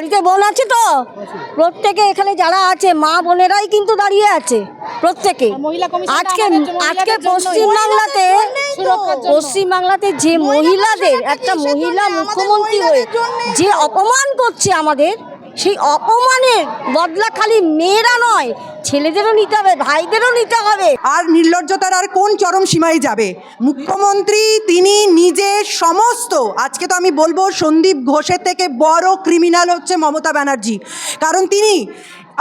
বাড়িতে বোন আছে তো, প্রত্যেকে এখানে যারা আছে মা বোনেরাই কিন্তু দাঁড়িয়ে আছে প্রত্যেকে। আজকে আজকে পশ্চিমবাংলাতে যে মহিলাদের একটা মহিলা মুখ্যমন্ত্রী হয়ে যে অপমান করছে আমাদের, সেই অপমানের বদলা খালি মেয়েরা নয়, ছেলেদেরও নিতে হবে, ভাইদেরও নিতে হবে। আর নির্লজ্জতার আর কোন চরম সীমায় যাবে মুখ্যমন্ত্রী? তিনি নিজে সমস্ত, আজকে তো আমি বলবো সন্দীপ ঘোষের থেকে বড় ক্রিমিনাল হচ্ছে মমতা ব্যানার্জি। কারণ তিনি,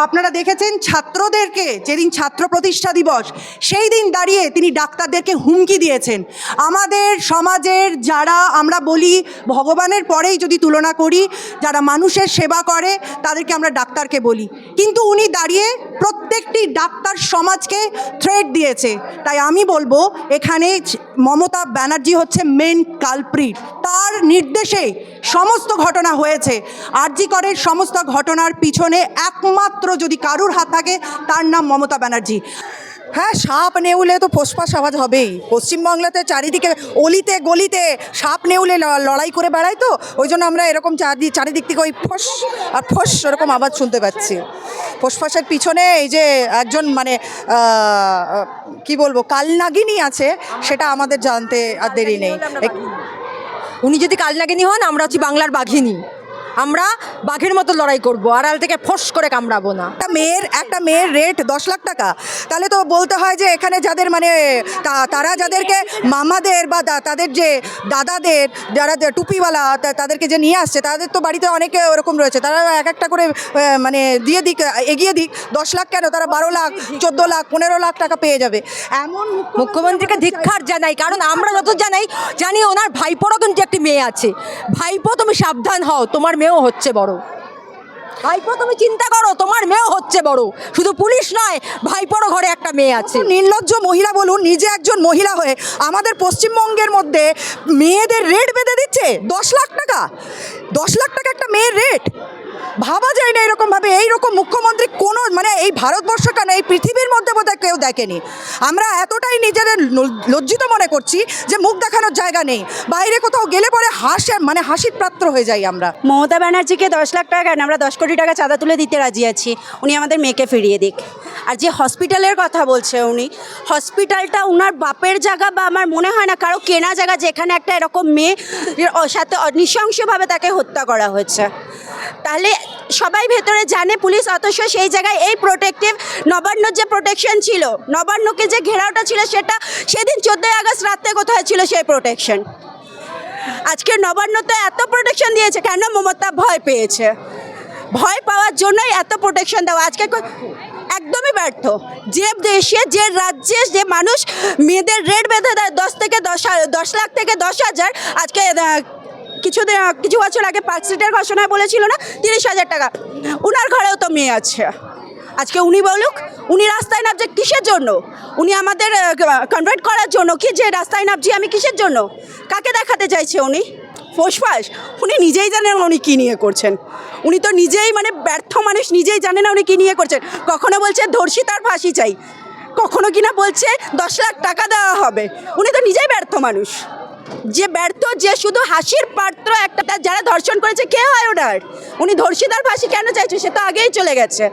আপনারা দেখেছেন ছাত্রদেরকে, যেদিন ছাত্র প্রতিষ্ঠা দিবস সেই দিন দাঁড়িয়ে তিনি ডাক্তারদেরকে হুমকি দিয়েছেন। আমাদের সমাজের যারা আমরা বলি ভগবানের পরেই যদি তুলনা করি, যারা মানুষের সেবা করে তাদেরকে আমরা ডাক্তারকে বলি, কিন্তু উনি দাঁড়িয়ে প্রত্যেকটি ডাক্তার সমাজকে থ্রেট দিয়েছে। তাই আমি বলবো এখানে মমতা ব্যানার্জি হচ্ছে মেন কালপ্রিট। তার নির্দেশে সমস্ত ঘটনা হয়েছে। আরজি করের সমস্ত ঘটনার পিছনে একমাত্র যদি কারুর হাত থাকে তার নাম মমতা ব্যানার্জি। হ্যাঁ, সাপ নেউলে তো ফোসফাস আওয়াজ হবেই। পশ্চিমবাংলাতে চারিদিকে অলিতে গলিতে সাপ নেউলে লড়াই করে বেড়ায়, তো ওই জন্য আমরা এরকম চারিদিক থেকে ওই ফস আর ফস এরকম আওয়াজ শুনতে পাচ্ছি। ফোসফাসের পিছনে এই যে একজন মানে কি বলবো কালনাগিনী আছে, সেটা আমাদের জানতে আর দেরি নেই। উনি যদি কালনাগিনী হন, আমরা হচ্ছি বাংলার বাঘিনী। আমরা বাঘের মতো লড়াই করবো, আড়াল থেকে ফস করে কামড়াবো না। একটা মেয়ের রেট 10 লাখ টাকা, তাহলে তো বলতে হয় যে এখানে যাদের মানে তারা যাদেরকে মামাদের বা তাদের যে দাদাদের যারা টুপিওয়ালা তাদেরকে যে নিয়ে আসছে, তাদের তো বাড়িতে অনেকে ওরকম রয়েছে, তারা এক একটা করে মানে দিয়ে দিক, এগিয়ে দিক। 10 লাখ কেন, তারা 12 লাখ 14 লাখ 15 লাখ টাকা পেয়ে যাবে। এমন মুখ্যমন্ত্রীকে ধিক্কার জানাই, কারণ আমরা যত জানি ওনার ভাইপোরও কিন্তু একটি মেয়ে আছে। ভাইপো, তুমি সাবধান হও, তোমার মেয়েও হচ্ছে বড়। ভাইপো, তুমি চিন্তা করো, তোমার মেয়েও হচ্ছে বড়। শুধু পুলিশ নয়, ভাইপোরও ঘরে একটা মেয়ে আছে। নির্লজ্জ মহিলা বলুন, নিজে একজন মহিলা হয়ে আমাদের পশ্চিমবঙ্গের মধ্যে মেয়েদের রেট বেঁধে দিচ্ছে 10 লাখ টাকা। 10 লাখ টাকা একটা মেয়ের রেট, ভাবা যায় না এরকমভাবে। এইরকম মুখ্যমন্ত্রী কোনো মানে এই ভারতবর্ষটা না, এই পৃথিবীর মধ্যে বোধহয় কেউ দেখেনি। আমরা এতটাই নিজেদের লজ্জিত মনে করছি যে মুখ দেখানোর জায়গা নেই। বাইরে কোথাও গেলে পরে হাসির পাত্র হয়ে যাই আমরা। মমতা ব্যানার্জিকে 10 লাখ টাকা কেন, আমরা 10 কোটি টাকা চাঁদা তুলে দিতে রাজি আছি, উনি আমাদের মেয়েকে ফিরিয়ে দিক। আর যে হসপিটালের কথা বলছে উনি, হসপিটালটা উনার বাপের জায়গা বা আমার মনে হয় না কারো কেনা জায়গা, যেখানে একটা এরকম মেয়ে সাথে নৃশংসভাবে তাকে হত্যা করা হয়েছে। তাহলে সবাই ভেতরে জানে পুলিশ, অথচ সেই জায়গায় এই প্রোটেক্টিভ নবান্নর যে প্রোটেকশন ছিল, নবান্নকে যে ঘেরাওটা ছিল, সেটা সেদিন 14ই আগস্ট রাতে কোথায় ছিল সেই প্রোটেকশন? আজকে নবান্নতে এত প্রোটেকশন দিয়েছে কেন? মমতা ভয় পেয়েছে, ভয় পাওয়ার জন্যই এত প্রোটেকশন দেওয়া। আজকে একদমই ব্যর্থ। যে দেশে, যে রাজ্যে যে মানুষ মেয়েদের রেট বেঁধে দেয় 10 লাখ থেকে 10,000, আজকে কিছু বছর আগে পার্ক স্ট্রিটের ঘোষণায় বলেছিল না 30,000 টাকা, উনার ঘরেও তো মেয়ে আছে। আজকে উনি বলুক, উনি রাস্তায় নামছে কিসের জন্য? উনি আমাদের কনভার্ট করার জন্য কি, যে রাস্তায় নামছি আমি কিসের জন্য? কাকে দেখাতে চাইছে উনি? ফোসফাস? উনি নিজেই জানেন উনি কী নিয়ে করছেন। উনি তো নিজেই মানে ব্যর্থ মানুষ, নিজেই জানে না উনি কী নিয়ে করছেন। কখনো বলছে ধর্ষিতার ফাঁসি চাই, কখনো কিনা বলছে 10 লাখ টাকা দেওয়া হবে। উনি তো নিজেই ব্যর্থ মানুষ। যে ব্যর্থ, যে শুধু হাসির পাত্র একটা, যারা ধর্ষণ করেছে কে হয় ওনার? উনি ধর্ষিতার ফাঁসি কেন চাইছে? সে তো আগেই চলে গেছে।